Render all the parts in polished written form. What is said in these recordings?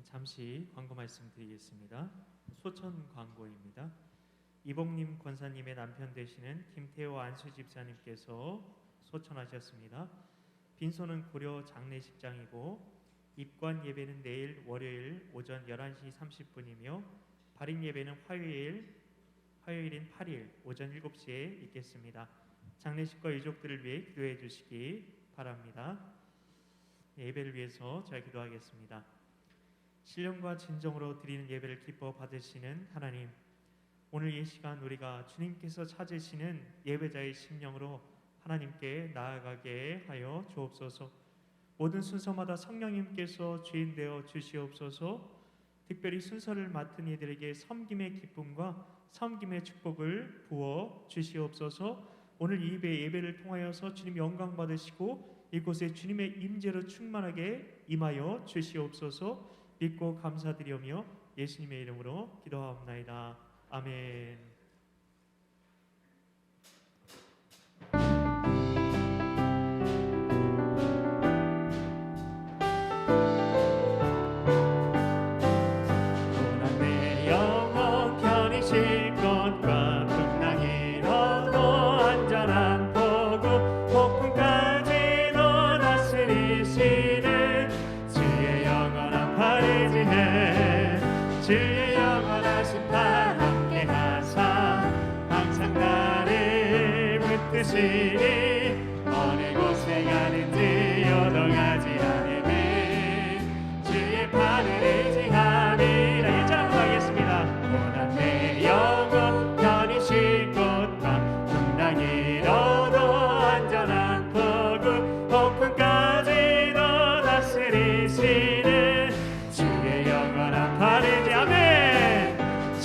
잠시 광고 말씀드리겠습니다. 소천 광고입니다. 이복님 권사님의 남편 되시는 김태호 안수 집사님께서 소천하셨습니다. 빈소는 고려 장례식장이고 입관 예배는 내일 월요일 오전 11시 30분이며 발인 예배는 화요일인 8일 오전 7시에 있겠습니다. 장례식과 유족들을 위해 기도해 주시기 바랍니다. 예배를 위해서 저희 기도하겠습니다. 신령과 진정으로 드리는 예배를 기뻐 받으시는 하나님, 오늘 이 시간 우리가 주님께서 찾으시는 예배자의 심령으로 하나님께 나아가게 하여 주옵소서. 모든 순서마다 성령님께서 주인 되어 주시옵소서. 특별히 순서를 맡은 이들에게 섬김의 기쁨과 섬김의 축복을 부어 주시옵소서. 오늘 이 예배를 통하여서 주님 영광 받으시고 이곳에 주님의 임재로 충만하게 임하여 주시옵소서. 믿고 감사드리오며 예수님의 이름으로 기도하옵나이다. 아멘. 주의 영원하신 팔 함께 하사 항상 나를 붙드시니 어느 곳에 가는지 요동하지 않으니 주의 팔을 의지함이라. 일절부터 하겠습니다. 고난 내 영혼 편히 쉴 곳과 풍랑이 너도 안전한 포구 폭풍까지도 다스리시는 주의 영원한 팔을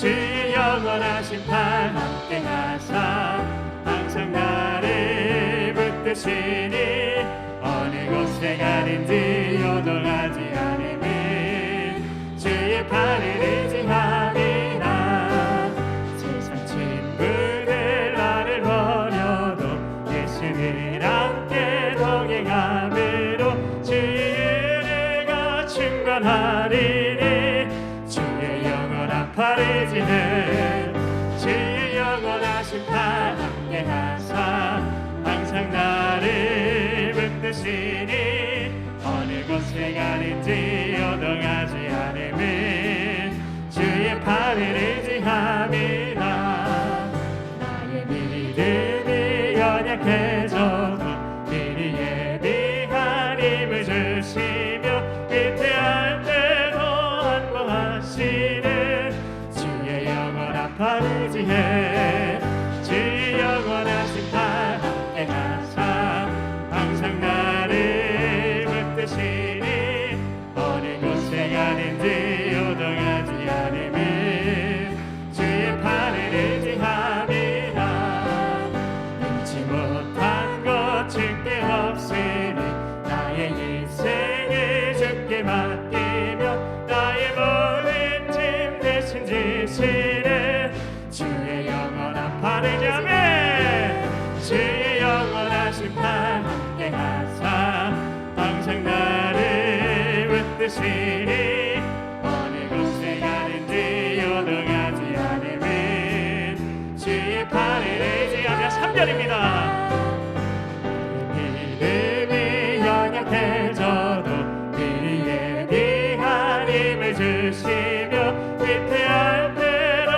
주의 영원하신 팔 함께 하사 항상 나를 붙드시니 어느 곳에 가든지 요동하지 않으니 주의 팔을 의지함이라. 세상 친구들 나를 버려도 예수를 함께 동행함으로 주의 은혜가 충만하리니 팔을 지는 주의 영원하신 팔 함께 하사 항상 나를 붙드시니 어느 곳에 가는지 요동하지 않으면 주의 팔을 의지함이라. 나의 믿음이 연약해져도 미리 예비한 힘을 주시며 위태할 때도 안보하시는 팔을 지해 주의 영원하신 팔 함께 하사 항상 나를 붙드시니 어느 곳에 가는지 요동하지 않으면 주의 팔을 의지함이라. 잊지 못한 것 주께 없으니 나의 인생을 주께 맡기며 나의 모든 짐 대신 지시는 주의 영원한 팔을 자매 주의 영원하신 팔 함께 하사 항상 나를 붙드시니 어느 곳에 가는지 요동하지 않으면 주의 팔을 의지하며 3절입니다. 믿음이 연약해져도 미리 예비한 힘을 주시며 위태할 때로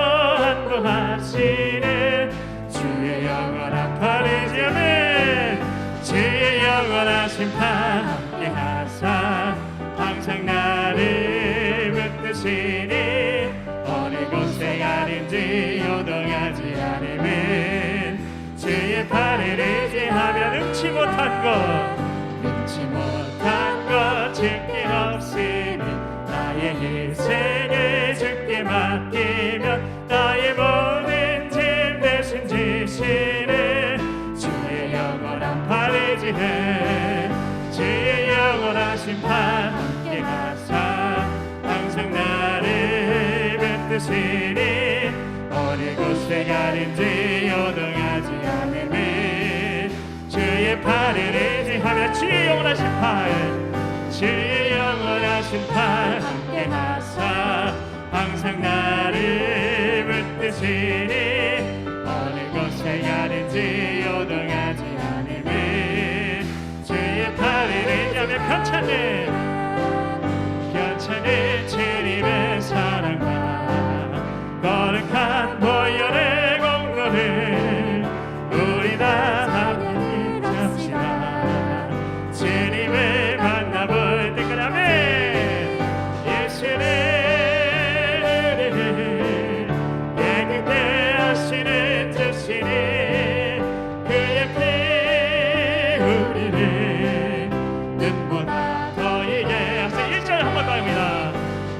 안보하시는 주의 영원한 팔을 지으면 주의 영원하신 팔 함께 하사 항상 나를 붙드시니 어느 곳에 가는지 요동하지 않으면 주의 팔을 의지하며 능치 못한 것 주께 없으니 나의 인생을 주께 맡기며 나의 모든 짐 대신 지시는 주의 영원한 팔을 지해 주의 영원하신 팔 함께 하사 항상 나를 붙드시니 어느 곳에 가는지 요동하지 않으면 주의 팔을 의지하며 주의 영원하신 팔 주의 영원하신 팔 함께 가게 하사 항상 나를 붙드시니 어느 곳에 가는지 요동하지 않음을 주의 팔을 잡에 편찮은 주님의 사랑과 거룩한 보혈의 공로를 우리 다 함께 잡시다. 주님을 만나볼 때까지 아멘. 예수를 깨끗게 하시는 주시니 그의 피 우리를 눈보다 더이게 하시니 1절 한 번 더 합니다.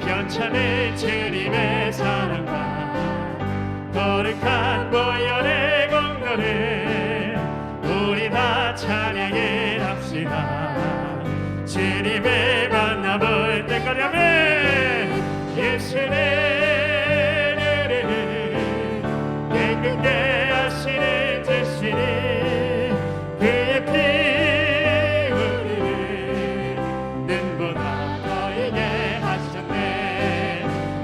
편찮은 주님의 사랑과 거룩한 보혈의 공로를 우리 다 찬양해 합시다. 주님을 만나볼 때까지 아멘. 예수를 깨끗게 하시는 주시니 그의 피 우리를 눈보다 더이게 하셨네.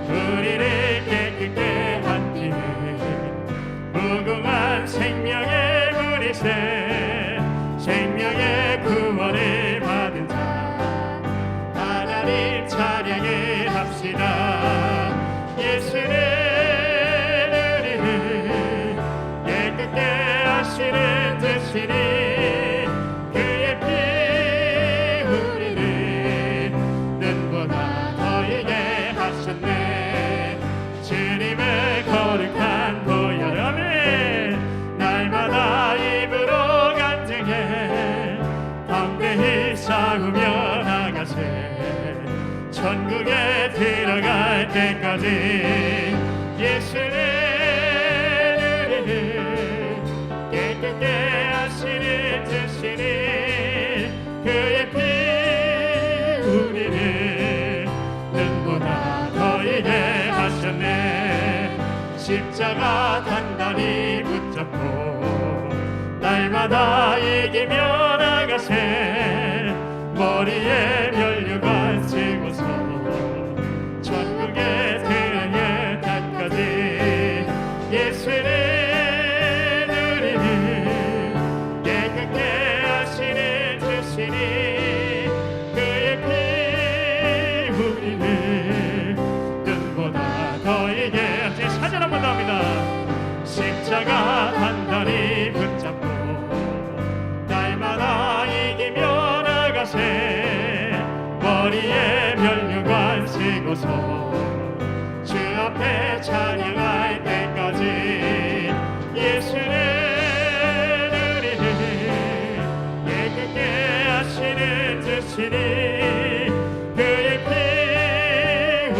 우리를 깨끗게 한 피는 무궁한 생명의 물이세. 생명의 구원을 받은 자 하나님 찬양을 합시다. 예수를 깨끗게 하시는 주시니 그의 피 우리를 눈보다 더이게 하셨네. 주님의 거룩한 보혈 아멘. 날마다 입으로 간증해 담대히 싸우며 나가세. 천국에 들어갈 때까지 예수를 깨끗게 하시는 주시니 그의 피 우리를 눈보다 더이게 하셨네. 십자가 단단히 붙잡고 날마다 이기며 나가세. 머리에 면류관 쓰고서 천국에 들어갈 때까지 예수를 깨끗게 하시는 주시니 그의 피 우리를 눈보다 더이게 하시. 사절 한 번 더 합니다. 십자가 단단히 붙잡고 날마다 이기며 나가세. 머리에 면류관 쓰고서 주 앞에 찬양할 때까지 예수를 하시는 주시니 그의 피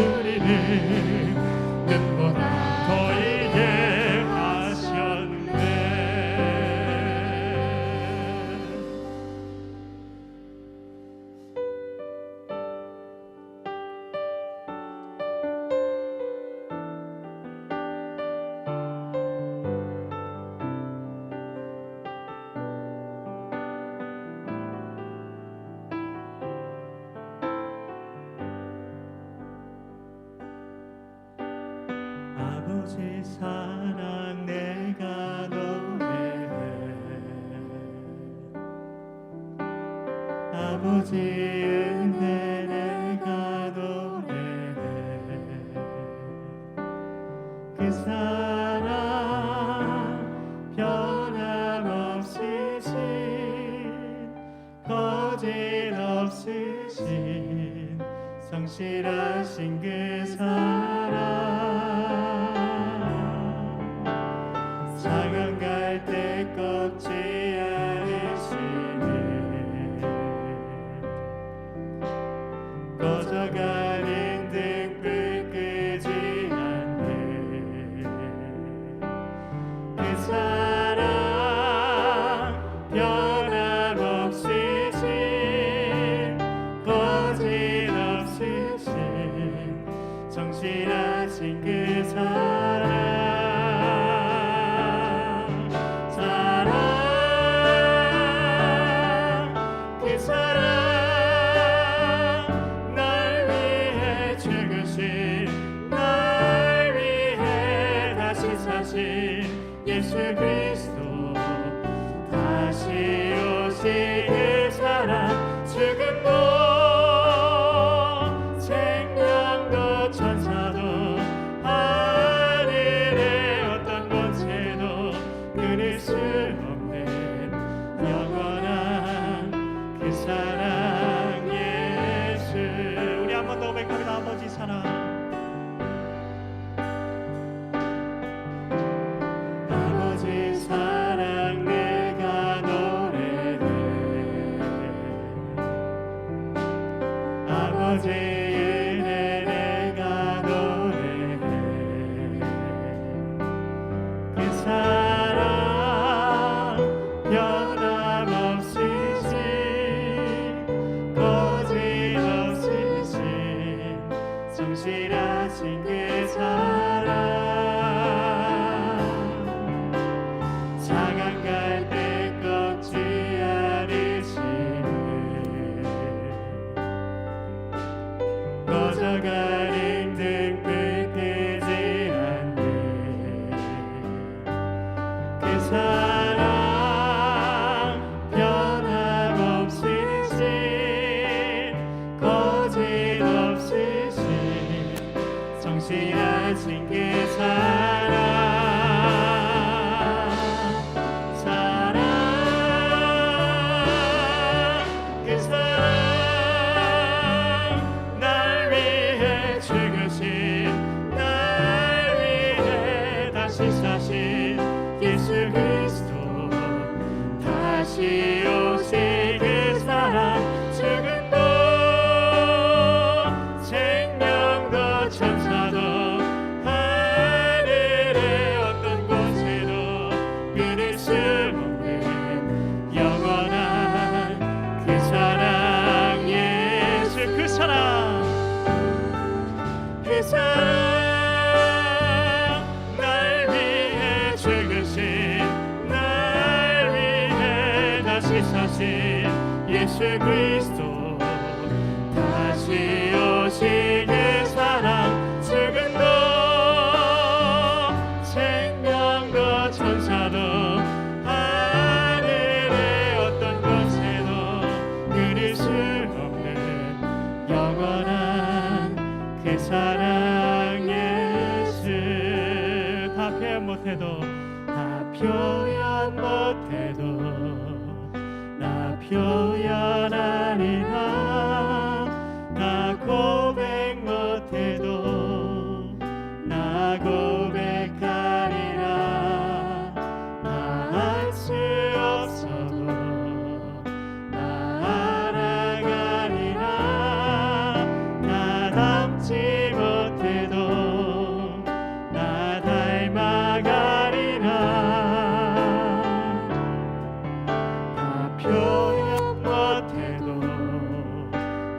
우리를 눈보다 더이게 하셨네. 아버지 사랑 내가 노래해. 아버지 은혜 내가 노래해. 그 사랑 변함없으신 거짓없으신 성실하신 그 사랑 상한 갈대 꺾지 않으시네. 꺼져가는 등불 끄지 않네. 그 사랑 변함없으신 거짓없으신 성실하신 예수 그리스도 다시 오실 그 사랑 죽음도 생명도 천사도 하늘의 어떤 권세도 끊을 수 없는 영원한 그 사랑 예수. 우리 한 번 더 고백합니다. 아버지 사랑, 아버지 사랑 내가 노래해 아버지 은혜 내가 노래해 그 사랑 변함없으신 거짓없으신 성실하신 그 사랑 상한 갈대 꺾지 않으시네 꺼져가는 등불 끄지 않네 그 사랑 변함없으신 거짓없으신 성실하신 그 사랑 그 사랑 날 위해 죽으신 날 위해 다시 사신 예수 그리스도 다시 오실 그 사랑 죽음도 생명도 천사도 하늘의 어떤 곳에도 끊을 수 없는 영원한 그 사랑 예수. 그 사랑 그 사랑 날 위해 죽으신 날 위해 다시 사신 예수 그리스도 다시 오실 그 사랑 죽음도 생명도 천사도 하늘의 어떤 곳에도 끊을 수 없는 영원한 그 사랑 예수. 다 표현 못해도 다 표현 못해도 나 표현하리라 나 고백 못해도 나 고백하리라 나 할 수 없어도 나 알아가리라 나 닮지 못해도 나 닮아가리라 나 표현 못해도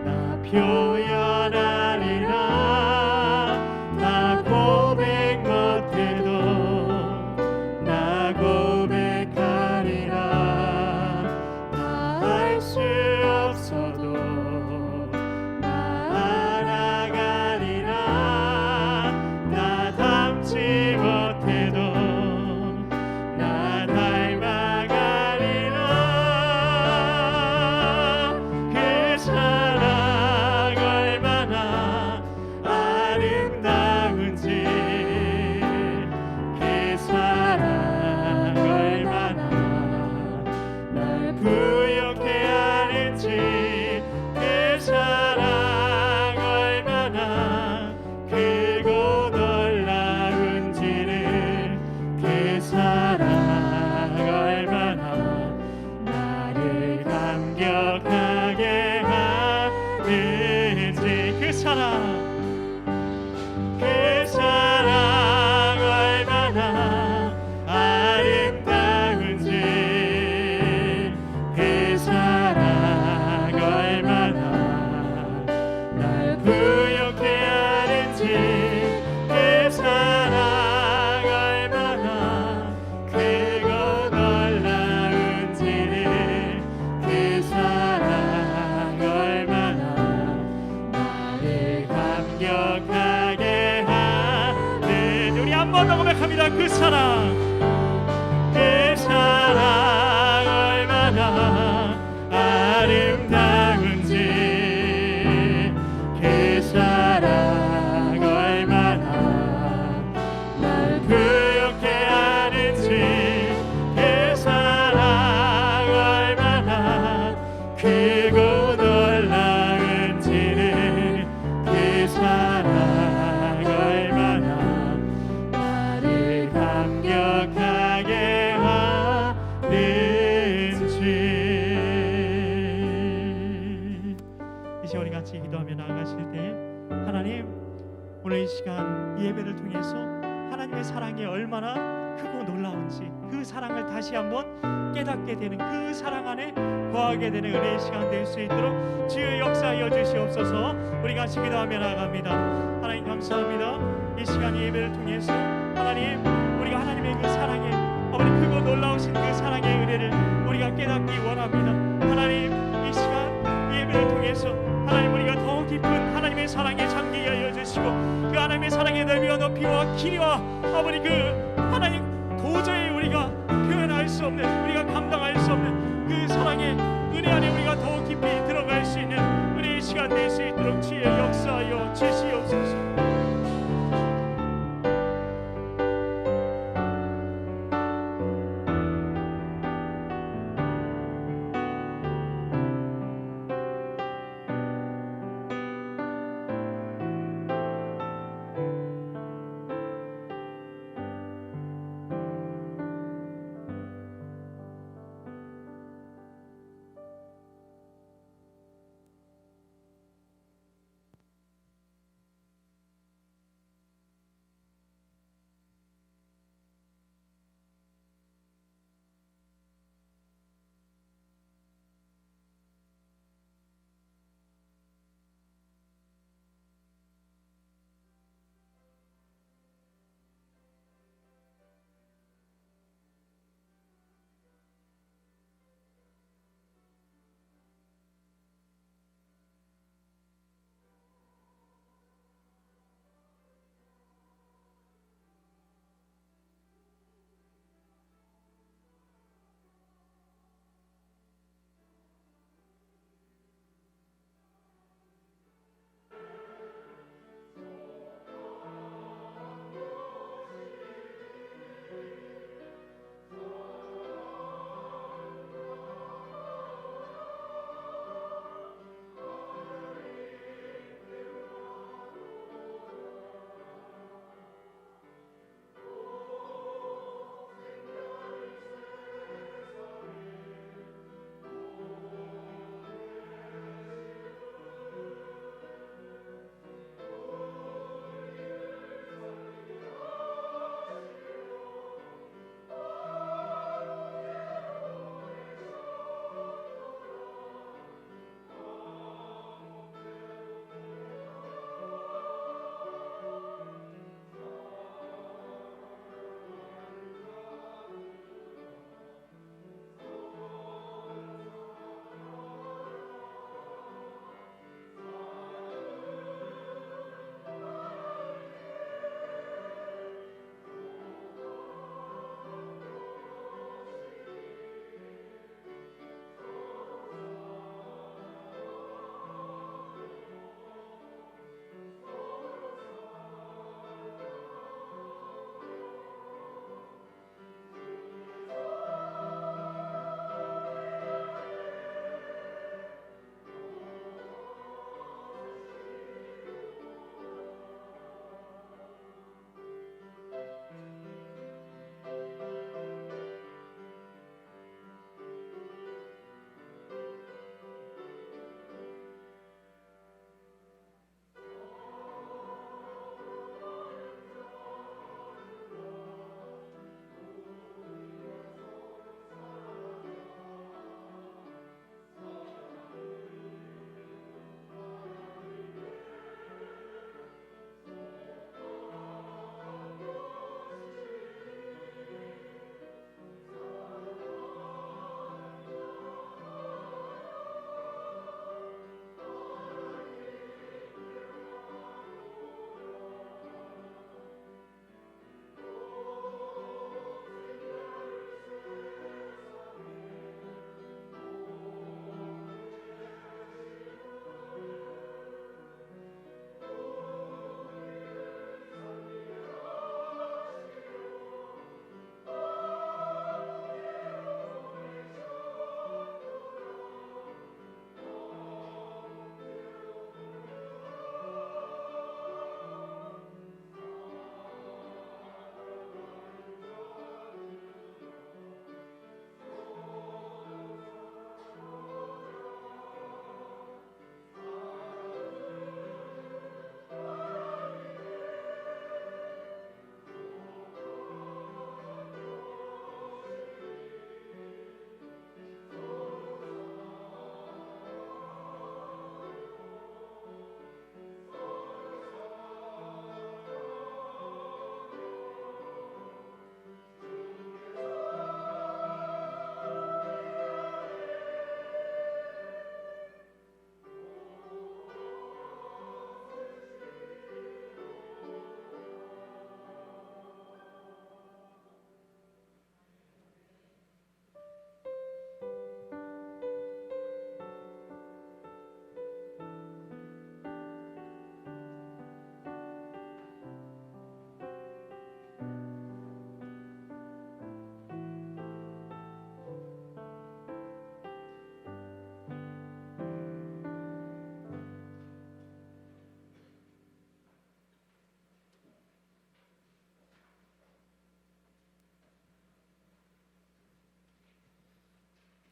나 표현하리라 나 고백 못해도 나 고백하리라 나 할 수 없어도 나 알아가리라 나 닮지 못해도 나 닮아가리라 그 사랑 얼마나 아름다운지 그 사랑 얼마나 날 부욕해 하는지 그 사랑 얼마나 크고 놀라운지를 그 사랑 얼마나 나를 감격하게 하는지 그 사랑 얼마나 아름다운지 그 사랑 얼마나 날 부욕해 하는지 그 사랑 얼마나 크고 놀라운지를 그 사랑 얼마나 나를 감격하게 하는. 우리 한 번 더 고백합니다. 그 사랑 사랑 얼마나 아름다운지 그 사랑 얼마나 날 부욕해 하는지 그 사랑 얼마나 크고 놀라운지를 그 사랑 얼마나 나를 감격하게 하는지. 이제 우리 같이 기도하며 나아가실 때 하나님 오늘 이 시간 이 예배를 통해서 하나님의 사랑이 얼마나 크고 놀라운지 그 사랑을 다시 한번 깨닫게 되는 그 사랑 안에 거하게 되는 은혜의 시간 될 수 있도록 주의 역사하여 주시옵소서. 우리 같이 기도하며 나아갑니다. 하나님 감사합니다. 이 시간 이 예배를 통해서 하나님 우리가 하나님의 그 사랑에 아버지 크고 놀라우신 그 사랑의 은혜를 우리가 깨닫기 원합니다. 하나님 이 시간 이 예배를 통해서 하나님 우리가 더 깊은 하나님의 사랑에 잠기게 하여 주시고 그 하나님의 사랑의 넓이와 높이와 길이와 아버지 그 하나님 도저히 우리가 표현할 수 없는 우리가 감당할 수 없는 그 사랑의 은혜 안에 우리가 더 깊이 들어갈 수 있는 은혜의 시간 될 수 있도록 주의 역사하여 주시옵소서.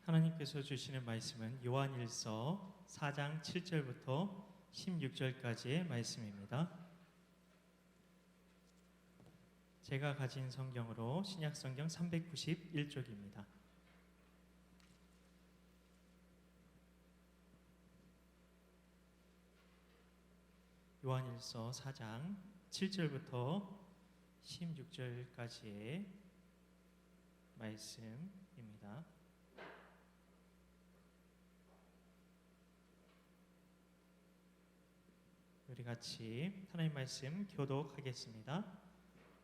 하나님께서 주시는 말씀은 요한일서 4장 7절부터 16절까지의 말씀입니다. 제가 가진 성경으로 신약성경 391쪽입니다. 요한일서 4장 7절부터 16절까지의 말씀입니다. 우리 같이 하나님 말씀 교독하겠습니다.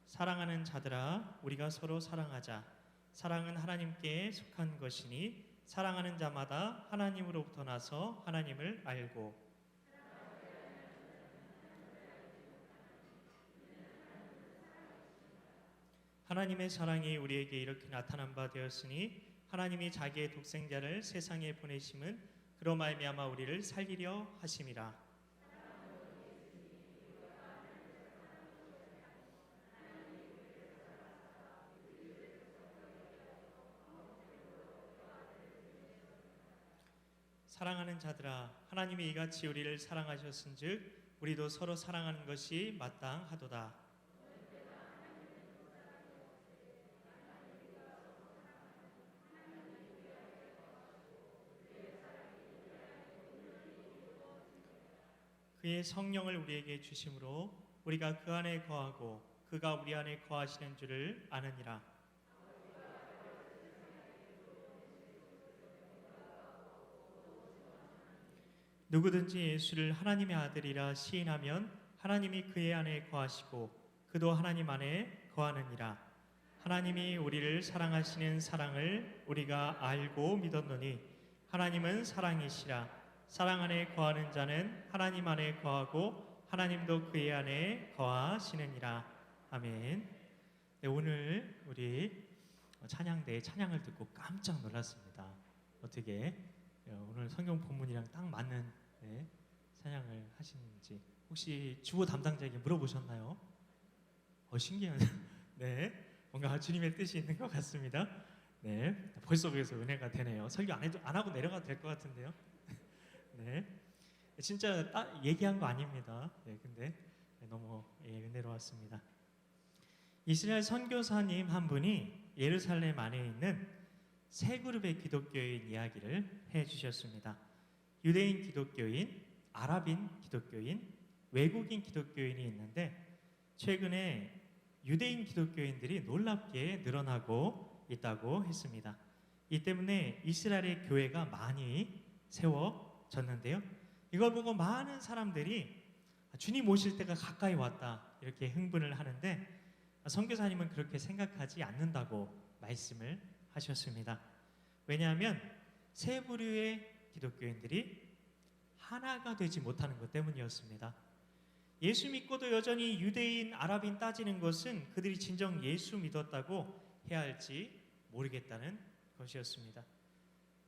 사랑하는 자들아, 우리가 서로 사랑하자. 사랑은 하나님께 속한 것이니 사랑하는 자마다 하나님으로부터 나서 하나님을 알고 하나님의 사랑이 우리에게 이렇게 나타난 바 되었으니 하나님이 자기의 독생자를 세상에 보내심은 그로 말미암아 우리를 살리려 하심이라. 사랑하는 자들아, 하나님이 이같이 우리를 사랑하셨은즉 우리도 서로 사랑하는 것이 마땅하도다. 그의 성령을 우리에게 주심으로 우리가 그 안에 거하고 그가 우리 안에 거하시는 줄을 아느니라. 누구든지 예수를 하나님의 아들이라 시인하면 하나님이 그의 안에 거하시고 그도 하나님 안에 거하느니라. 하나님이 우리를 사랑하시는 사랑을 우리가 알고 믿었노니 하나님은 사랑이시라. 사랑 안에 거하는 자는 하나님 안에 거하고 하나님도 그의 안에 거하시느니라. 아멘. 네, 오늘 우리 찬양대의 찬양을 듣고 깜짝 놀랐습니다. 어떻게 오늘 성경 본문이랑 딱 맞는 찬양을 하시는지 혹시 주보 담당자에게 물어보셨나요? 신기하네. 네, 뭔가 주님의 뜻이 있는 것 같습니다. 네, 벌써 그래서 은혜가 되네요. 설교 안 하고 내려가도 될 것 같은데요. 네, 진짜 딱 얘기한 거 아닙니다. 네, 근데 너무 은혜로웠습니다. 이스라엘 선교사님 한 분이 예루살렘 안에 있는 세 그룹의 기독교인 이야기를 해주셨습니다. 유대인 기독교인, 아랍인 기독교인, 외국인 기독교인이 있는데 최근에 유대인 기독교인들이 놀랍게 늘어나고 있다고 했습니다. 이 때문에 이스라엘의 교회가 많이 세워졌는데요. 이걸 보고 많은 사람들이 주님 오실 때가 가까이 왔다 이렇게 흥분을 하는데 선교사님은 그렇게 생각하지 않는다고 말씀을 하셨습니다. 왜냐하면 세 부류의 기독교인들이 하나가 되지 못하는 것 때문이었습니다. 예수 믿고도 여전히 유대인, 아랍인 따지는 것은 그들이 진정 예수 믿었다고 해야 할지 모르겠다는 것이었습니다.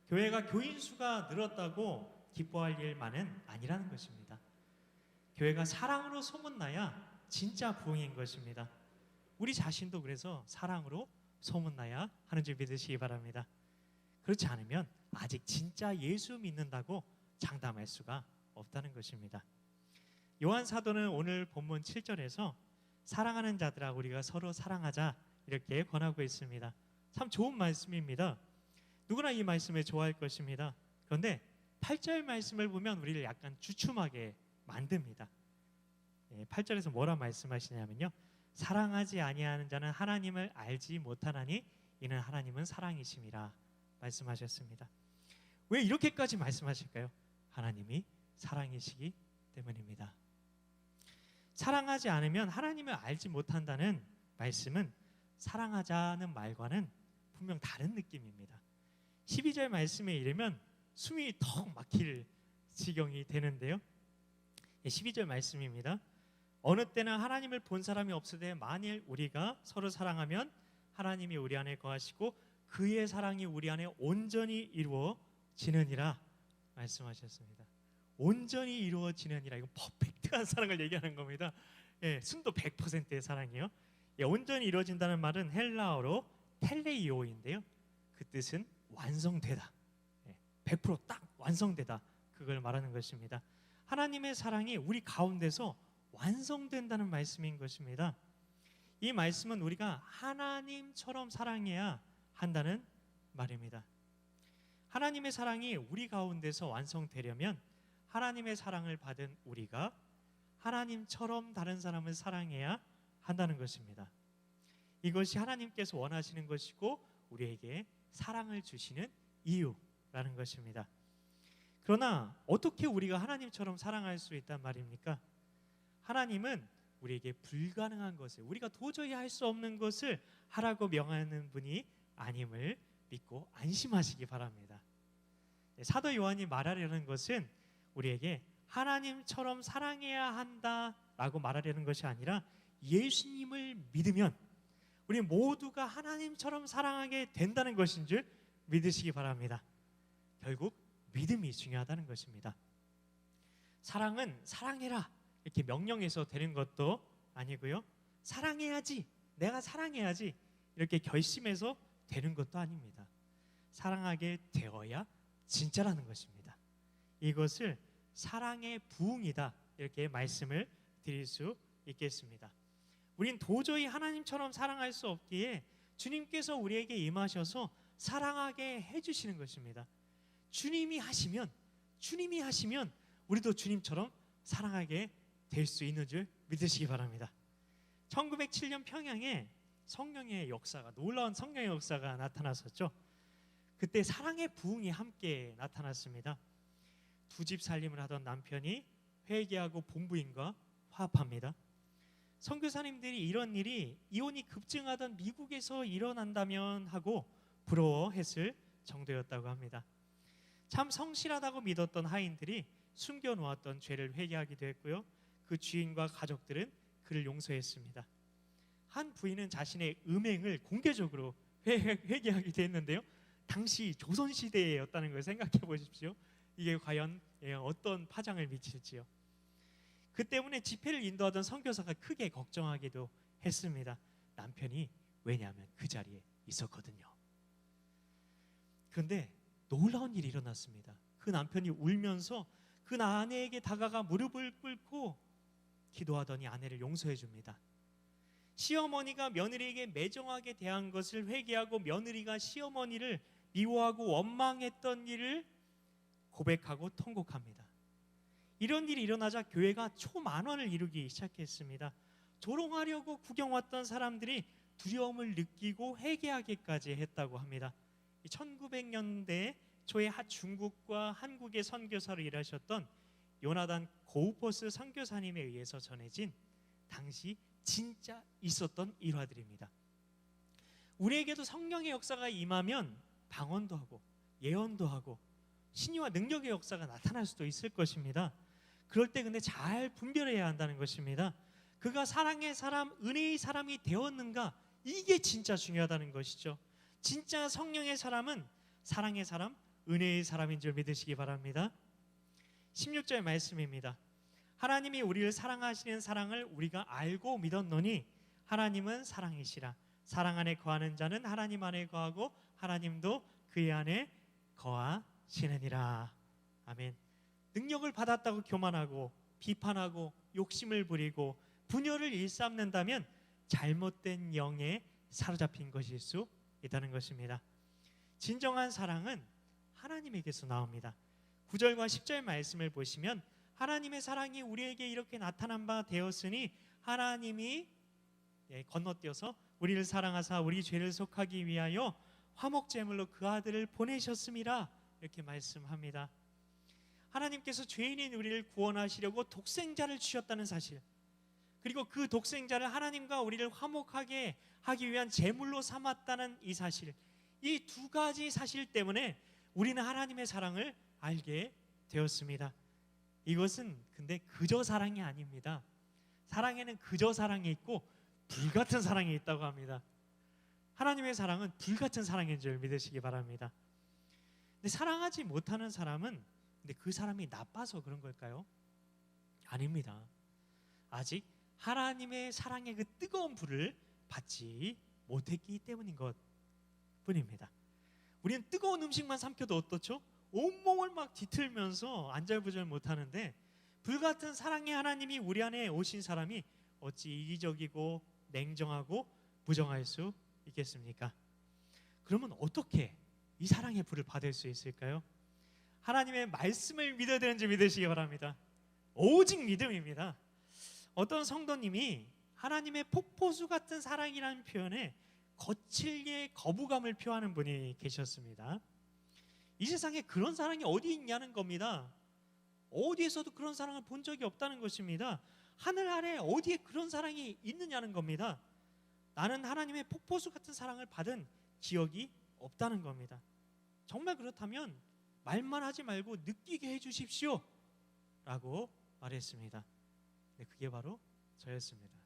교회가 교인 수가 늘었다고 기뻐할 일만은 아니라는 것입니다. 교회가 사랑으로 소문나야 진짜 부흥인 것입니다. 우리 자신도 그래서 사랑으로 소문나야 하는 줄 믿으시기 바랍니다. 그렇지 않으면 아직 진짜 예수 믿는다고 장담할 수가 없다는 것입니다. 요한 사도는 오늘 본문 7절에서 사랑하는 자들아 우리가 서로 사랑하자 이렇게 권하고 있습니다. 참 좋은 말씀입니다. 누구나 이 말씀을 좋아할 것입니다. 그런데 8절 말씀을 보면 우리를 약간 주춤하게 만듭니다. 8절에서 뭐라 말씀하시냐면요, 사랑하지 아니하는 자는 하나님을 알지 못하나니 이는 하나님은 사랑이심이라 말씀하셨습니다. 왜 이렇게까지 말씀하실까요? 하나님이 사랑이시기 때문입니다. 사랑하지 않으면 하나님을 알지 못한다는 말씀은 사랑하자는 말과는 분명 다른 느낌입니다. 12절 말씀에 이르면 숨이 턱 막힐 지경이 되는데요. 12절 말씀입니다. 어느 때는 하나님을 본 사람이 없으되 만일 우리가 서로 사랑하면 하나님이 우리 안에 거하시고 그의 사랑이 우리 안에 온전히 이루어지느니라 말씀하셨습니다. 온전히 이루어지느니라, 이거 퍼펙트한 사랑을 얘기하는 겁니다. 순도 100%의 사랑이요. 온전히 이루어진다는 말은 헬라어로 텔레이오인데요. 그 뜻은 완성되다 100%딱 완성되다, 그걸 말하는 것입니다. 하나님의 사랑이 우리 가운데서 완성된다는 말씀인 것입니다. 이 말씀은 우리가 하나님처럼 사랑해야 한다는 말입니다. 하나님의 사랑이 우리 가운데서 완성되려면 하나님의 사랑을 받은 우리가 하나님처럼 다른 사람을 사랑해야 한다는 것입니다. 이것이 하나님께서 원하시는 것이고 우리에게 사랑을 주시는 이유라는 것입니다. 그러나 어떻게 우리가 하나님처럼 사랑할 수 있단 말입니까? 하나님은 우리에게 불가능한 것을, 우리가 도저히 할 수 없는 것을 하라고 명하는 분이 아님을 믿고 안심하시기 바랍니다. 사도 요한이 말하려는 것은 우리에게 하나님처럼 사랑해야 한다라고 말하려는 것이 아니라 예수님을 믿으면 우리 모두가 하나님처럼 사랑하게 된다는 것인 줄 믿으시기 바랍니다. 결국 믿음이 중요하다는 것입니다. 사랑은 사랑해라 이렇게 명령해서 되는 것도 아니고요, 사랑해야지, 내가 사랑해야지 이렇게 결심해서 되는 것도 아닙니다. 사랑하게 되어야 진짜라는 것입니다. 이것을 사랑의 부흥이다 이렇게 말씀을 드릴 수 있겠습니다. 우린 도저히 하나님처럼 사랑할 수 없기에 주님께서 우리에게 임하셔서 사랑하게 해주시는 것입니다. 주님이 하시면 우리도 주님처럼 사랑하게 될 수 있는 줄 믿으시기 바랍니다. 1907년 평양에 성령의 역사가, 놀라운 성령의 역사가 나타났었죠. 그때 사랑의 부흥이 함께 나타났습니다. 두 집 살림을 하던 남편이 회개하고 본부인과 화합합니다. 선교사님들이 이런 일이 이혼이 급증하던 미국에서 일어난다면 하고 부러워했을 정도였다고 합니다. 참 성실하다고 믿었던 하인들이 숨겨놓았던 죄를 회개하기도 했고요, 그 주인과 가족들은 그를 용서했습니다. 한 부인은 자신의 음행을 공개적으로 회개하기도 했는데요, 당시 조선시대였다는 걸 생각해 보십시오. 이게 과연 어떤 파장을 미칠지요. 그 때문에 집회를 인도하던 선교사가 크게 걱정하기도 했습니다. 남편이, 왜냐하면 그 자리에 있었거든요. 그런데 놀라운 일이 일어났습니다. 그 남편이 울면서 그 아내에게 다가가 무릎을 꿇고 기도하더니 아내를 용서해 줍니다. 시어머니가 며느리에게 매정하게 대한 것을 회개하고 며느리가 시어머니를 미워하고 원망했던 일을 고백하고 통곡합니다. 이런 일이 일어나자 교회가 초만원을 이루기 시작했습니다. 조롱하려고 구경 왔던 사람들이 두려움을 느끼고 회개하기까지 했다고 합니다. 1900년대 초에 중국과 한국의 선교사로 일하셨던 요나단 고우퍼스 선교사님에 의해서 전해진 당시 진짜 있었던 일화들입니다. 우리에게도 성령의 역사가 임하면 방언도 하고 예언도 하고 신의와 능력의 역사가 나타날 수도 있을 것입니다. 그럴 때 근데 잘 분별해야 한다는 것입니다. 그가 사랑의 사람, 은혜의 사람이 되었는가, 이게 진짜 중요하다는 것이죠. 진짜 성령의 사람은 사랑의 사람, 은혜의 사람인 줄 믿으시기 바랍니다. 16절 말씀입니다. 하나님이 우리를 사랑하시는 사랑을 우리가 알고 믿었노니 하나님은 사랑이시라. 사랑 안에 거하는 자는 하나님 안에 거하고 하나님도 그의 안에 거하시느니라. 아멘. 능력을 받았다고 교만하고 비판하고 욕심을 부리고 분열을 일삼는다면 잘못된 영에 사로잡힌 것일 수 있다는 것입니다. 진정한 사랑은 하나님에게서 나옵니다. 9절과 10절 말씀을 보시면 하나님의 사랑이 우리에게 이렇게 나타난 바 되었으니 하나님이 건너뛰어서 우리를 사랑하사 우리 죄를 속하기 위하여 화목제물로 그 아들을 보내셨음이라 이렇게 말씀합니다. 하나님께서 죄인인 우리를 구원하시려고 독생자를 주셨다는 사실, 그리고 그 독생자를 하나님과 우리를 화목하게 하기 위한 제물로 삼았다는 이 사실, 이 두 가지 사실 때문에 우리는 하나님의 사랑을 알게 되었습니다. 이것은 근데 그저 사랑이 아닙니다. 사랑에는 그저 사랑이 있고 불같은 사랑이 있다고 합니다. 하나님의 사랑은 불같은 사랑인 줄 믿으시기 바랍니다. 근데 사랑하지 못하는 사람은 근데 그 사람이 나빠서 그런 걸까요? 아닙니다. 아직 하나님의 사랑의 그 뜨거운 불을 받지 못했기 때문인 것 뿐입니다. 우리는 뜨거운 음식만 삼켜도 어떻죠? 온몸을 막 뒤틀면서 안절부절 못하는데 불같은 사랑의 하나님이 우리 안에 오신 사람이 어찌 이기적이고 냉정하고 부정할 수 있겠습니까? 그러면 어떻게 이 사랑의 불을 받을 수 있을까요? 하나님의 말씀을 믿어야 되는지 믿으시기 바랍니다. 오직 믿음입니다. 어떤 성도님이 하나님의 폭포수 같은 사랑이라는 표현에 거칠게 거부감을 표하는 분이 계셨습니다. 이 세상에 그런 사랑이 어디 있냐는 겁니다. 어디에서도 그런 사랑을 본 적이 없다는 것입니다. 하늘 아래 어디에 그런 사랑이 있느냐는 겁니다. 나는 하나님의 폭포수 같은 사랑을 받은 기억이 없다는 겁니다. 정말 그렇다면 말만 하지 말고 느끼게 해주십시오 라고 말했습니다. 네, 그게 바로 저였습니다.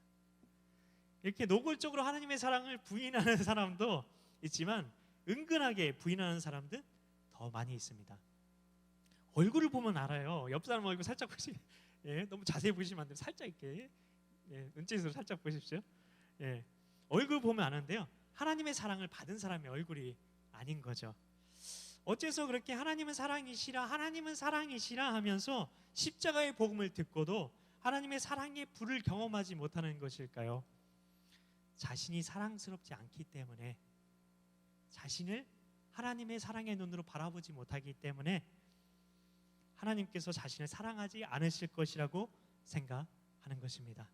이렇게 노골적으로 하나님의 사랑을 부인하는 사람도 있지만 은근하게 부인하는 사람들 더 많이 있습니다. 얼굴을 보면 알아요. 옆 사람 얼굴 살짝 보시, 예, 너무 자세히 보시면 안 돼요. 살짝 이렇게, 예, 눈짓으로 살짝 보십시오. 예, 얼굴 보면 아는데요. 하나님의 사랑을 받은 사람의 얼굴이 아닌 거죠. 어째서 그렇게 하나님은 사랑이시라 하면서 십자가의 복음을 듣고도 하나님의 사랑의 불을 경험하지 못하는 것일까요? 자신이 사랑스럽지 않기 때문에, 자신을 하나님의 사랑의 눈으로 바라보지 못하기 때문에 하나님께서 자신을 사랑하지 않으실 것이라고 생각하는 것입니다.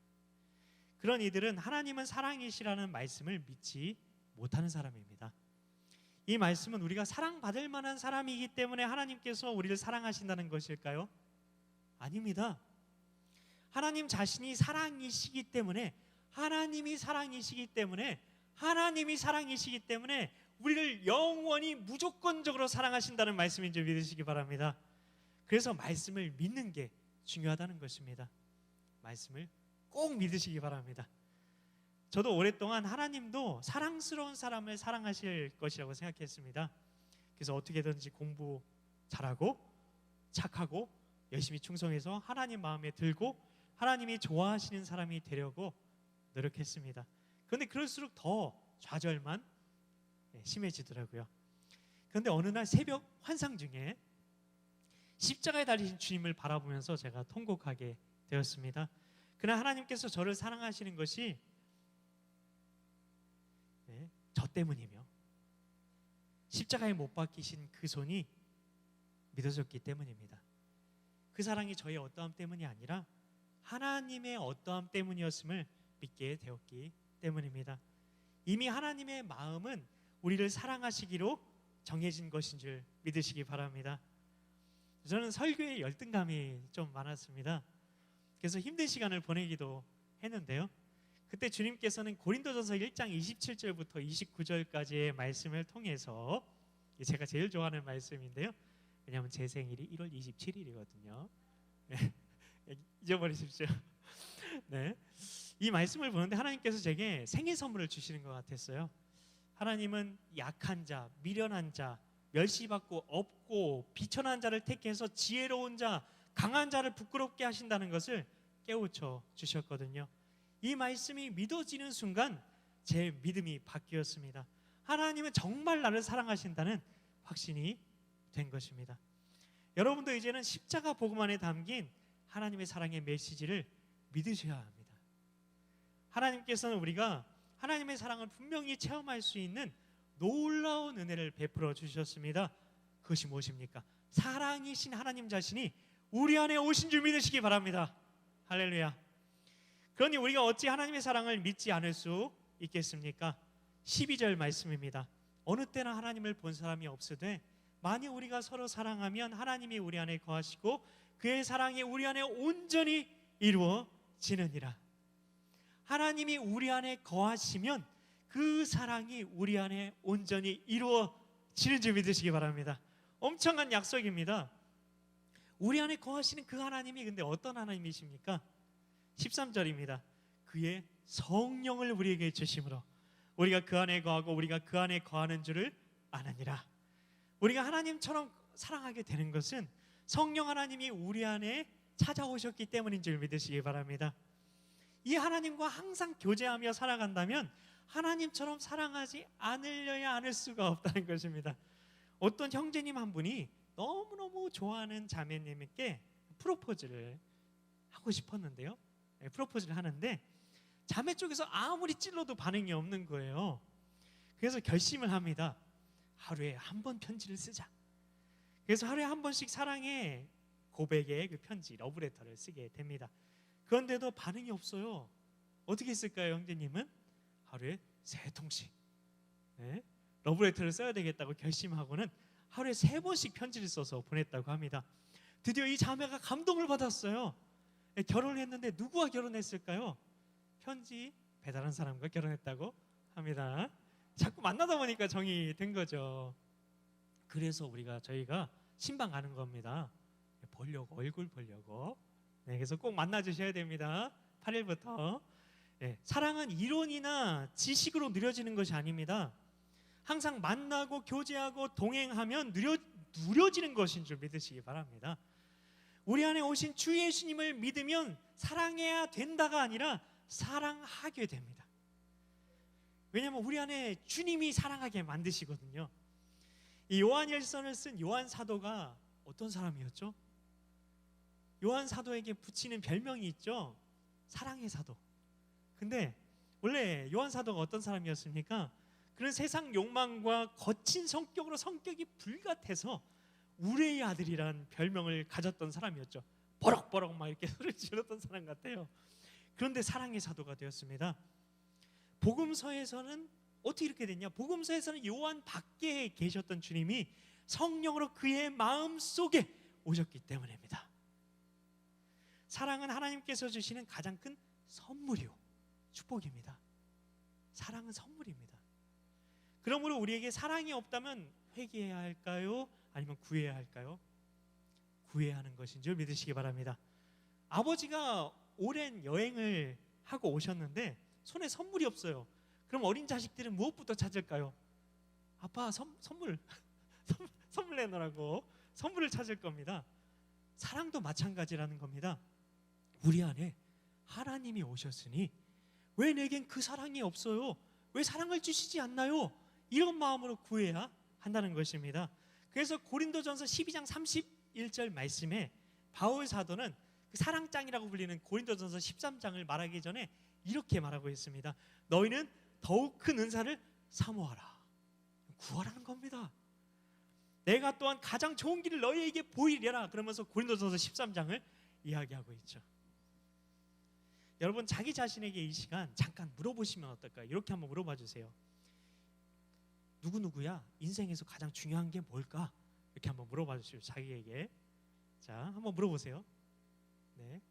그런 이들은 하나님은 사랑이시라는 말씀을 믿지 못하는 사람입니다. 이 말씀은 우리가 사랑받을 만한 사람이기 때문에 하나님께서 우리를 사랑하신다는 것일까요? 아닙니다. 하나님 자신이 사랑이시기 때문에, 하나님이 사랑이시기 때문에 우리를 영원히 무조건적으로 사랑하신다는 말씀인 줄 믿으시기 바랍니다. 그래서 말씀을 믿는 게 중요하다는 것입니다. 말씀을 꼭 믿으시기 바랍니다. 저도 오랫동안 하나님도 사랑스러운 사람을 사랑하실 것이라고 생각했습니다. 그래서 어떻게든지 공부 잘하고 착하고 열심히 충성해서 하나님 마음에 들고 하나님이 좋아하시는 사람이 되려고 노력했습니다. 그런데 그럴수록 더 좌절만 심해지더라고요. 그런데 어느 날 새벽 환상 중에 십자가에 달리신 주님을 바라보면서 제가 통곡하게 되었습니다. 그날 하나님께서 저를 사랑하시는 것이 저 때문이며 십자가에 못 박히신 그 손이 믿어졌기 때문입니다. 그 사랑이 저의 어떠함 때문이 아니라 하나님의 어떠함 때문이었음을 믿게 되었기 때문입니다. 이미 하나님의 마음은 우리를 사랑하시기로 정해진 것인 줄 믿으시기 바랍니다. 저는 설교에 열등감이 좀 많았습니다. 그래서 힘든 시간을 보내기도 했는데요. 그때 주님께서는 고린도전서 1장 27절부터 29절까지의 말씀을 통해서, 제가 제일 좋아하는 말씀인데요. 왜냐하면 제 생일이 1월 27일이거든요. 잊어버리십시오. 네, 이 말씀을 보는데 하나님께서 제게 생일 선물을 주시는 것 같았어요. 하나님은 약한 자, 미련한 자, 멸시받고 없고 비천한 자를 택해서 지혜로운 자, 강한 자를 부끄럽게 하신다는 것을 깨우쳐 주셨거든요. 이 말씀이 믿어지는 순간 제 믿음이 바뀌었습니다. 하나님은 정말 나를 사랑하신다는 확신이 된 것입니다. 여러분도 이제는 십자가 복음 안에 담긴 하나님의 사랑의 메시지를 믿으셔야 합니다. 하나님께서는 우리가 하나님의 사랑을 분명히 체험할 수 있는 놀라운 은혜를 베풀어 주셨습니다. 그것이 무엇입니까? 사랑이신 하나님 자신이 우리 안에 오신 줄 믿으시기 바랍니다. 할렐루야. 그러니 우리가 어찌 하나님의 사랑을 믿지 않을 수 있겠습니까? 12절 말씀입니다. 어느 때나 하나님을 본 사람이 없으되 만일 우리가 서로 사랑하면 하나님이 우리 안에 거하시고 그의 사랑이 우리 안에 온전히 이루어지느니라. 하나님이 우리 안에 거하시면 그 사랑이 우리 안에 온전히 이루어지는 줄 믿으시기 바랍니다. 엄청난 약속입니다. 우리 안에 거하시는 그 하나님이 근데 어떤 하나님이십니까? 13절입니다. 그의 성령을 우리에게 주심으로 우리가 그 안에 거하고 우리가 그 안에 거하는 줄을 아느니라. 우리가 하나님처럼 사랑하게 되는 것은 성령 하나님이 우리 안에 찾아오셨기 때문인 줄 믿으시기 바랍니다. 이 하나님과 항상 교제하며 살아간다면 하나님처럼 사랑하지 않으려야 않을 수가 없다는 것입니다. 어떤 형제님 한 분이 너무너무 좋아하는 자매님께 프로포즈를 하고 싶었는데요. 프로포즈를 하는데 자매 쪽에서 아무리 찔러도 반응이 없는 거예요. 그래서 결심을 합니다. 하루에 한 번 편지를 쓰자. 그래서 하루에 한 번씩 사랑의 고백의 그 편지, 러브레터를 쓰게 됩니다. 그런데도 반응이 없어요. 어떻게 했을까요, 형제님은? 하루에 3통씩 러브레터를 써야 되겠다고 결심하고는 하루에 3번씩 편지를 써서 보냈다고 합니다. 드디어 이 자매가 감동을 받았어요. 결혼을 했는데 누구와 결혼했을까요? 편지 배달한 사람과 결혼했다고 합니다. 자꾸 만나다 보니까 정이 된 거죠. 그래서 저희가 신방 가는 겁니다. 보려고, 얼굴 보려고. 그래서 꼭 만나 주셔야 됩니다. 8일부터. 사랑은 이론이나 지식으로 누려지는 것이 아닙니다. 항상 만나고 교제하고 동행하면 누려지는 것인 줄 믿으시기 바랍니다. 우리 안에 오신 주 예수님을 믿으면 사랑해야 된다가 아니라 사랑하게 됩니다. 왜냐하면 우리 안에 주님이 사랑하게 만드시거든요. 이 요한일서를 쓴 요한 사도가 어떤 사람이었죠? 요한 사도에게 붙이는 별명이 있죠. 사랑의 사도. 근데 원래 요한 사도가 어떤 사람이었습니까? 그런 세상 욕망과 거친 성격으로 성격이 불같아서 우레의 아들이란 별명을 가졌던 사람이었죠. 버럭버럭 막 이렇게 소리를 질렀던 사람 같아요. 그런데 사랑의 사도가 되었습니다. 복음서에서는 어떻게 이렇게 됐냐? 복음서에서는 요한 밖에 계셨던 주님이 성령으로 그의 마음속에 오셨기 때문입니다. 사랑은 하나님께서 주시는 가장 큰 선물이요, 축복입니다. 사랑은 선물입니다. 그러므로 우리에게 사랑이 없다면 회개해야 할까요? 아니면 구해야 할까요? 구해야 하는 것인 줄 믿으시기 바랍니다. 아버지가 오랜 여행을 하고 오셨는데 손에 선물이 없어요. 그럼 어린 자식들은 무엇부터 찾을까요? 아빠 선물 내놓으라고 선물을 찾을 겁니다. 사랑도 마찬가지라는 겁니다. 우리 안에 하나님이 오셨으니 왜 내겐 그 사랑이 없어요? 왜 사랑을 주시지 않나요? 이런 마음으로 구해야 한다는 것입니다. 그래서 고린도전서 12장 31절 말씀에 바울 사도는 그 사랑장이라고 불리는 고린도전서 13장을 말하기 전에 이렇게 말하고 있습니다. 너희는 더욱 큰 은사를 사모하라. 구하라는 겁니다. 내가 또한 가장 좋은 길을 너희에게 보이려라. 그러면서 고린도전서 13장을 이야기하고 있죠. 여러분, 자기 자신에게 이 시간 잠깐 물어보시면 어떨까요? 이렇게 한번 물어봐 주세요. 누구누구야? 인생에서 가장 중요한 게 뭘까? 이렇게 한번 물어봐 주시오. 자기에게. 자, 한번 물어보세요. 네,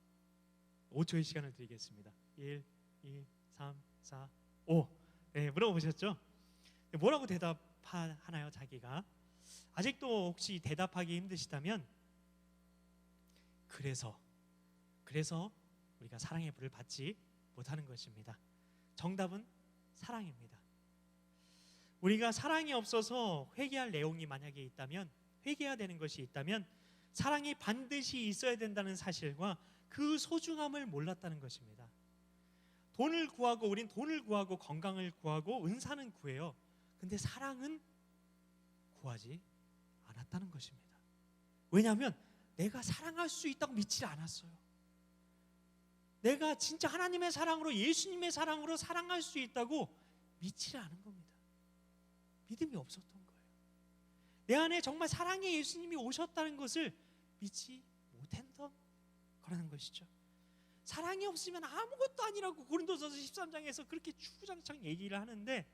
5초의 시간을 드리겠습니다. 1, 2, 3, 4, 5. 네, 물어보셨죠? 뭐라고 대답하나요, 자기가? 아직도 혹시 대답하기 힘드시다면 그래서 우리가 사랑의 불을 받지 못하는 것입니다. 정답은 사랑입니다. 우리가 사랑이 없어서 회개할 내용이 만약에 있다면, 회개해야 되는 것이 있다면 사랑이 반드시 있어야 된다는 사실과 그 소중함을 몰랐다는 것입니다. 우린 돈을 구하고 건강을 구하고 은사는 구해요. 근데 사랑은 구하지 않았다는 것입니다. 왜냐하면 내가 사랑할 수 있다고 믿지 않았어요. 내가 진짜 하나님의 사랑으로, 예수님의 사랑으로 사랑할 수 있다고 믿지 않은 겁니다. 믿음이 없었던 거예요. 내 안에 정말 사랑의 예수님이 오셨다는 것을 믿지 못했던 거라는 것이죠. 사랑이 없으면 아무것도 아니라고 고린도전서 13장에서 그렇게 주구장창 얘기를 하는데,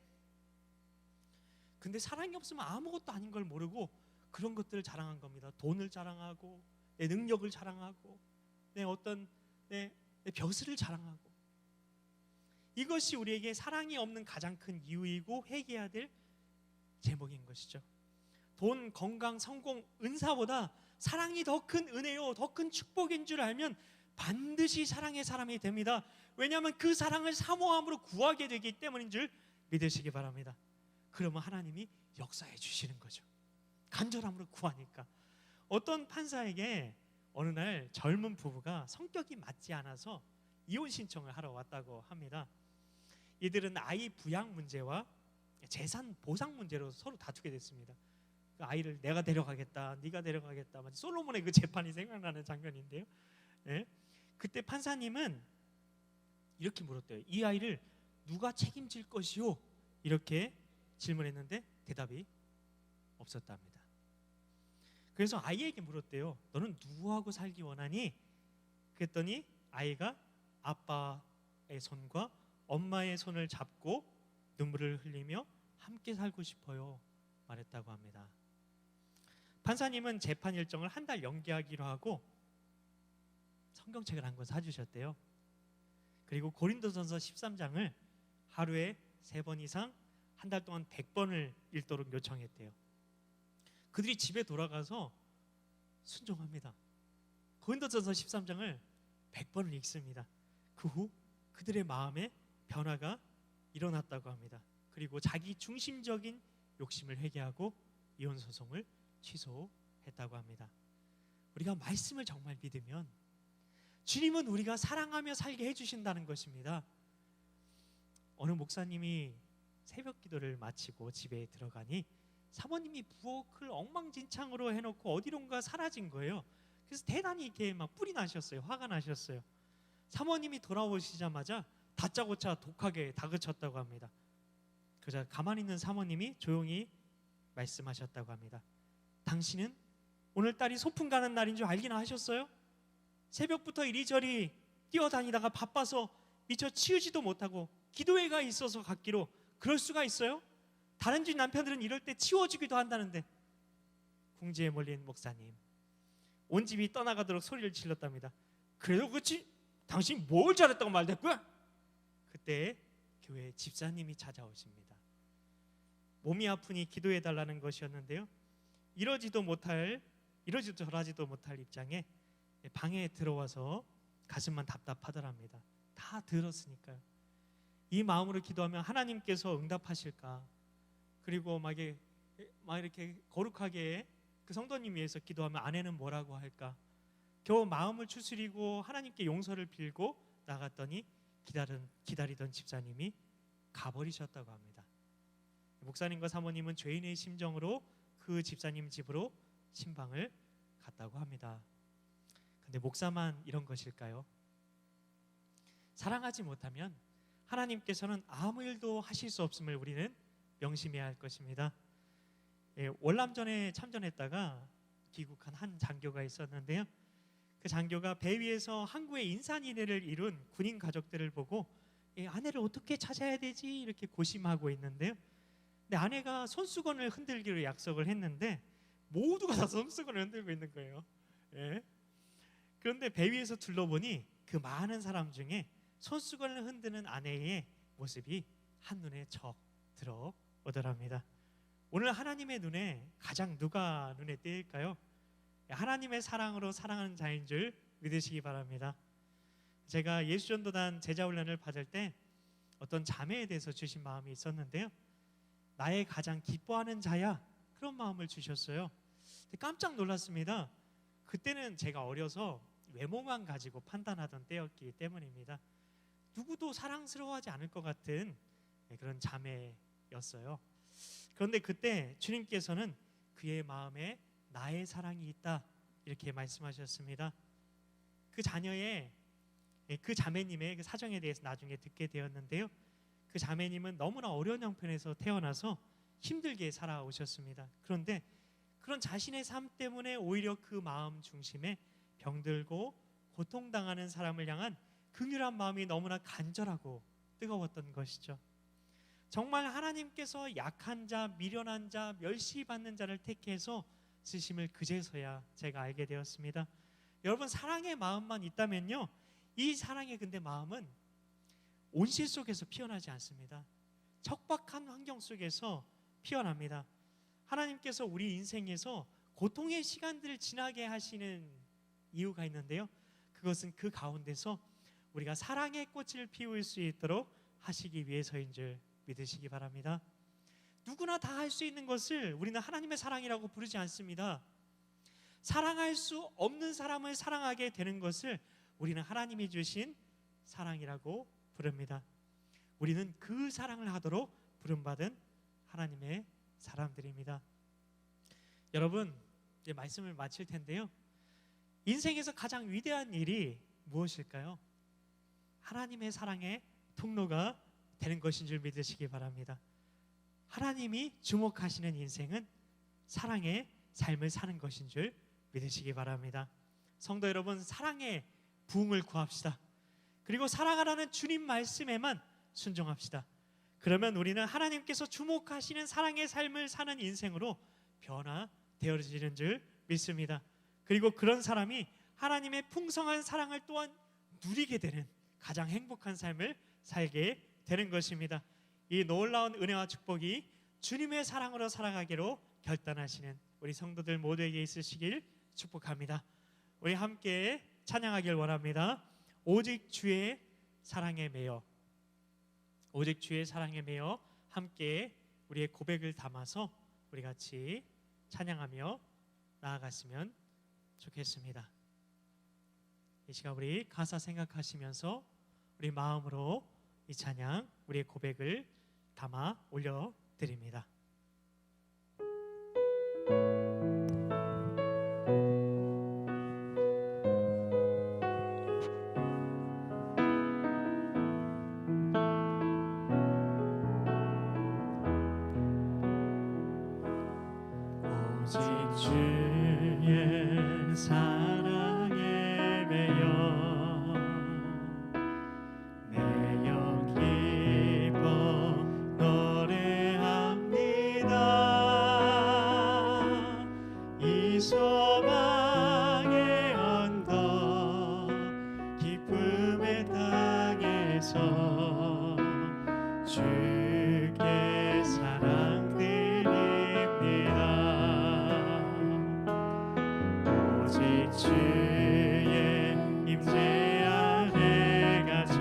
근데 사랑이 없으면 아무것도 아닌 걸 모르고 그런 것들을 자랑한 겁니다. 돈을 자랑하고 내 능력을 자랑하고 내 벼슬을 자랑하고. 이것이 우리에게 사랑이 없는 가장 큰 이유이고 회개해야 될 제목인 것이죠. 돈, 건강, 성공, 은사보다 사랑이 더 큰 은혜요, 더 큰 축복인 줄 알면 반드시 사랑의 사람이 됩니다. 왜냐하면 그 사랑을 사모함으로 구하게 되기 때문인 줄 믿으시기 바랍니다. 그러면 하나님이 역사해 주시는 거죠. 간절함으로 구하니까. 어떤 판사에게 어느 날 젊은 부부가 성격이 맞지 않아서 이혼 신청을 하러 왔다고 합니다. 이들은 아이 부양 문제와 재산 보상 문제로 서로 다투게 됐습니다. 그 아이를 내가 데려가겠다, 네가 데려가겠다. 마치 솔로몬의 그 재판이 생각나는 장면인데요. 예? 그때 판사님은 이렇게 물었대요. 이 아이를 누가 책임질 것이요? 이렇게 질문했는데 대답이 없었답니다. 그래서 아이에게 물었대요. 너는 누구하고 살기 원하니? 그랬더니 아이가 아빠의 손과 엄마의 손을 잡고 눈물을 흘리며 함께 살고 싶어요 말했다고 합니다. 판사님은 재판 일정을 한 달 연기하기로 하고 성경책을 한 권 사주셨대요. 그리고 고린도전서 13장을 하루에 3번 이상 한 달 동안 100번을 읽도록 요청했대요. 그들이 집에 돌아가서 순종합니다. 고린도전서 13장을 100번을 읽습니다. 그 후 그들의 마음에 변화가 일어났다고 합니다. 그리고 자기 중심적인 욕심을 회개하고 이혼 소송을 취소했다고 합니다. 우리가 말씀을 정말 믿으면 주님은 우리가 사랑하며 살게 해주신다는 것입니다. 어느 목사님이 새벽 기도를 마치고 집에 들어가니 사모님이 부엌을 엉망진창으로 해놓고 어디론가 사라진 거예요. 그래서 대단히 이렇게 막 뿔이 나셨어요. 화가 나셨어요. 사모님이 돌아오시자마자 다짜고짜 독하게 다그쳤다고 합니다. 그러자 가만히 있는 사모님이 조용히 말씀하셨다고 합니다. 당신은 오늘 딸이 소풍 가는 날인 줄 알기나 하셨어요? 새벽부터 이리저리 뛰어다니다가 바빠서 미처 치우지도 못하고 기도회가 있어서 갔기로 그럴 수가 있어요? 다른 집 남편들은 이럴 때 치워주기도 한다는데. 궁지에 몰린 목사님 온 집이 떠나가도록 소리를 질렀답니다. 그래도 그렇지 당신 뭘 잘했다고 말댔고요? 그때 교회에 집사님이 찾아오십니다. 몸이 아프니 기도해달라는 것이었는데요, 이러지도 저러지도 못할 입장에 방에 들어와서 가슴만 답답하더랍니다. 다 들었으니까요. 이 마음으로 기도하면 하나님께서 응답하실까? 그리고 막 이렇게 거룩하게 그 성도님 위해서 기도하면 아내는 뭐라고 할까? 겨우 마음을 추스리고 하나님께 용서를 빌고 나갔더니 기다리던 집사님이 가버리셨다고 합니다. 목사님과 사모님은 죄인의 심정으로 그 집사님 집으로 신방을 갔다고 합니다. 근데 목사만 이런 것일까요? 사랑하지 못하면 하나님께서는 아무 일도 하실 수 없음을 우리는 명심해야 할 것입니다. 월남전에 참전했다가 귀국한 한 장교가 있었는데요, 그 장교가 배 위에서 항구의 인산인해를 이룬 군인 가족들을 보고 아내를 어떻게 찾아야 되지 이렇게 고심하고 있는데요, 근데 아내가 손수건을 흔들기로 약속을 했는데 모두가 다 손수건을 흔들고 있는 거예요. 그런데 배 위에서 둘러보니 그 많은 사람 중에 손수건을 흔드는 아내의 모습이 한눈에 척 들어오더랍니다. 오늘 하나님의 눈에 가장 누가 눈에 띄일까요? 하나님의 사랑으로 사랑하는 자인 줄 믿으시기 바랍니다. 제가 예수전도단 제자훈련을 받을 때 어떤 자매에 대해서 주신 마음이 있었는데요, 나의 가장 기뻐하는 자야, 그런 마음을 주셨어요. 깜짝 놀랐습니다. 그때는 제가 어려서 외모만 가지고 판단하던 때였기 때문입니다. 누구도 사랑스러워하지 않을 것 같은 그런 자매였어요. 그런데 그때 주님께서는 그의 마음에 나의 사랑이 있다 이렇게 말씀하셨습니다. 그 자매님의 그 사정에 대해서 나중에 듣게 되었는데요, 그 자매님은 너무나 어려운 형편에서 태어나서 힘들게 살아오셨습니다. 그런데 그런 자신의 삶 때문에 오히려 그 마음 중심에 병들고 고통당하는 사람을 향한 긍휼한 마음이 너무나 간절하고 뜨거웠던 것이죠. 정말 하나님께서 약한 자, 미련한 자, 멸시받는 자를 택해서 쓰심을 그제서야 제가 알게 되었습니다. 여러분, 사랑의 마음만 있다면요, 이 사랑의 근데 마음은 온실 속에서 피어나지 않습니다. 척박한 환경 속에서 피어납니다. 하나님께서 우리 인생에서 고통의 시간들을 지나게 하시는 이유가 있는데요, 그것은 그 가운데서 우리가 사랑의 꽃을 피울 수 있도록 하시기 위해서인 줄 믿으시기 바랍니다. 누구나 다 할 수 있는 것을 우리는 하나님의 사랑이라고 부르지 않습니다. 사랑할 수 없는 사람을 사랑하게 되는 것을 우리는 하나님이 주신 사랑이라고 부릅니다. 우리는 그 사랑을 하도록 부름받은 하나님의 사람들입니다. 여러분, 이제 말씀을 마칠 텐데요. 인생에서 가장 위대한 일이 무엇일까요? 하나님의 사랑의 통로가 되는 것인 줄 믿으시기 바랍니다. 하나님이 주목하시는 인생은 사랑의 삶을 사는 것인 줄 믿으시기 바랍니다. 성도 여러분, 사랑의 부흥을 구합시다. 그리고 사랑하라는 주님 말씀에만 순종합시다. 그러면 우리는 하나님께서 주목하시는 사랑의 삶을 사는 인생으로 변화되어지는 줄 믿습니다. 그리고 그런 사람이 하나님의 풍성한 사랑을 또한 누리게 되는 가장 행복한 삶을 살게 되는 것입니다. 이 놀라운 은혜와 축복이 주님의 사랑으로 살아가기로 결단하시는 우리 성도들 모두에게 있으시길 축복합니다. 우리 함께 찬양하길 원합니다. 오직 주의 사랑에 매여, 오직 주의 사랑에 매여 함께 우리의 고백을 담아서 우리 같이 찬양하며 나아갔으면 좋겠습니다. 이 시간 우리 가사 생각하시면서 우리 마음으로 이 찬양, 우리의 고백을 담아 올려드립니다. 오직 주의 사랑에 매여 내 영 기뻐 노래합니다. 이 소망의 언덕 기쁨의 땅에서 주께 사랑 드립니다. 오직 주의 임재 안에 갇혀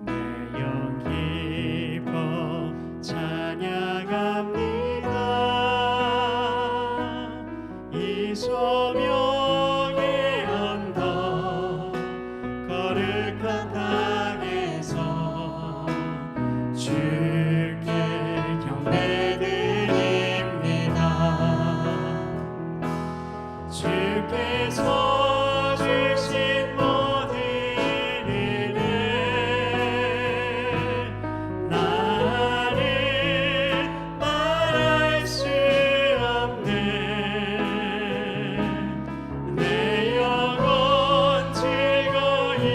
내 영 기뻐 찬양합니다. 이 소명의 언덕 거룩한 땅에서 주께 경배드립니다. 주께서 주신 모든 은혜 나는 말할 수 없네. 내 영혼 즐거이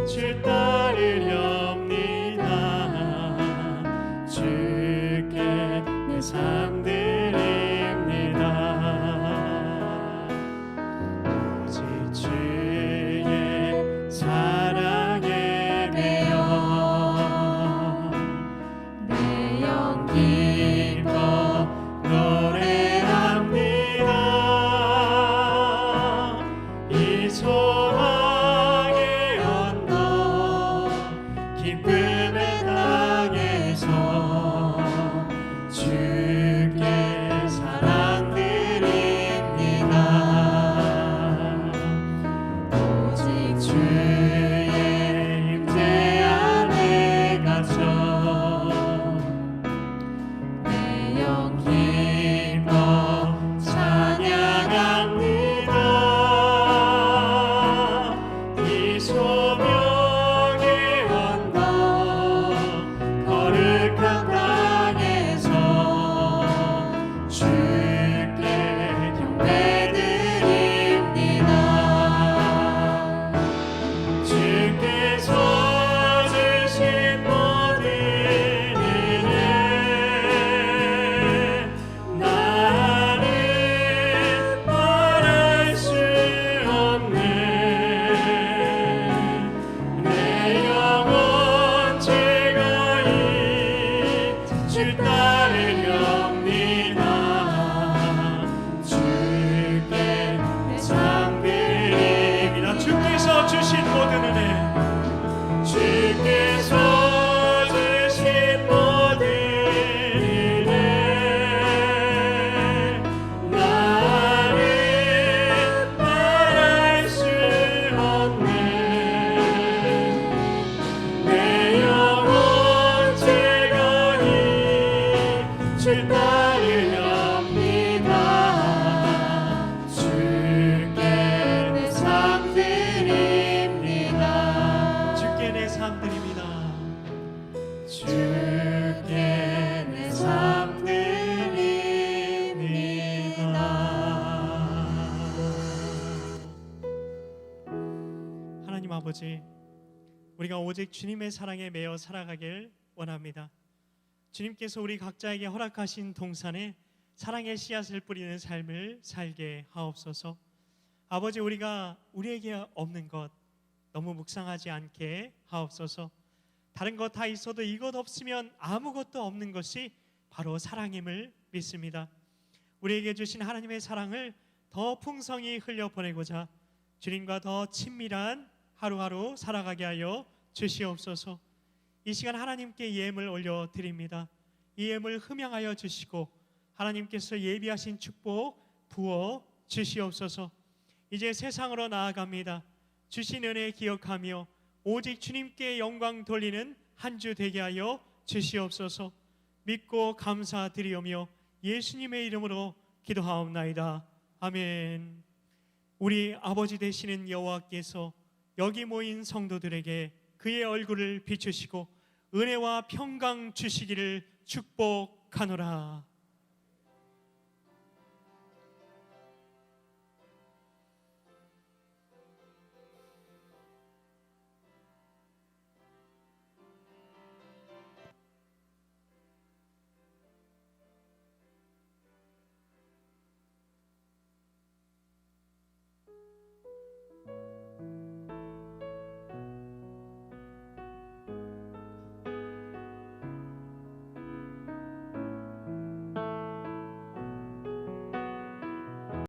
주 따르렵니다. 주께 내 삶 드립니다. 오직 주의 사랑에 매여 내 영 기뻐 노래합니다. 이 소망의 언덕 기쁨의 땅에서 주 주 따르렵니다. 주께 내 삶 드립니다. 주께 내 삶 드립니다. 주께 내 삶 드립니다. 하나님 아버지, 우리가 오직 주님의 사랑에 매여 살아가길 원합니다. 주님께서 우리 각자에게 허락하신 동산에 사랑의 씨앗을 뿌리는 삶을 살게 하옵소서. 아버지, 우리가 우리에게 없는 것 너무 묵상하지 않게 하옵소서. 다른 것 다 있어도 이것 없으면 아무것도 없는 것이 바로 사랑임을 믿습니다. 우리에게 주신 하나님의 사랑을 더 풍성히 흘려보내고자 주님과 더 친밀한 하루하루 살아가게 하여 주시옵소서. 이 시간 하나님께 예물을 올려드립니다. 이 예물 흠양하여 주시고 하나님께서 예비하신 축복 부어 주시옵소서. 이제 세상으로 나아갑니다. 주신 은혜 기억하며 오직 주님께 영광 돌리는 한 주 되게 하여 주시옵소서. 믿고 감사드리오며 예수님의 이름으로 기도하옵나이다. 아멘. 우리 아버지 되시는 여호와께서 여기 모인 성도들에게 그의 얼굴을 비추시고 은혜와 평강 주시기를 축복하노라.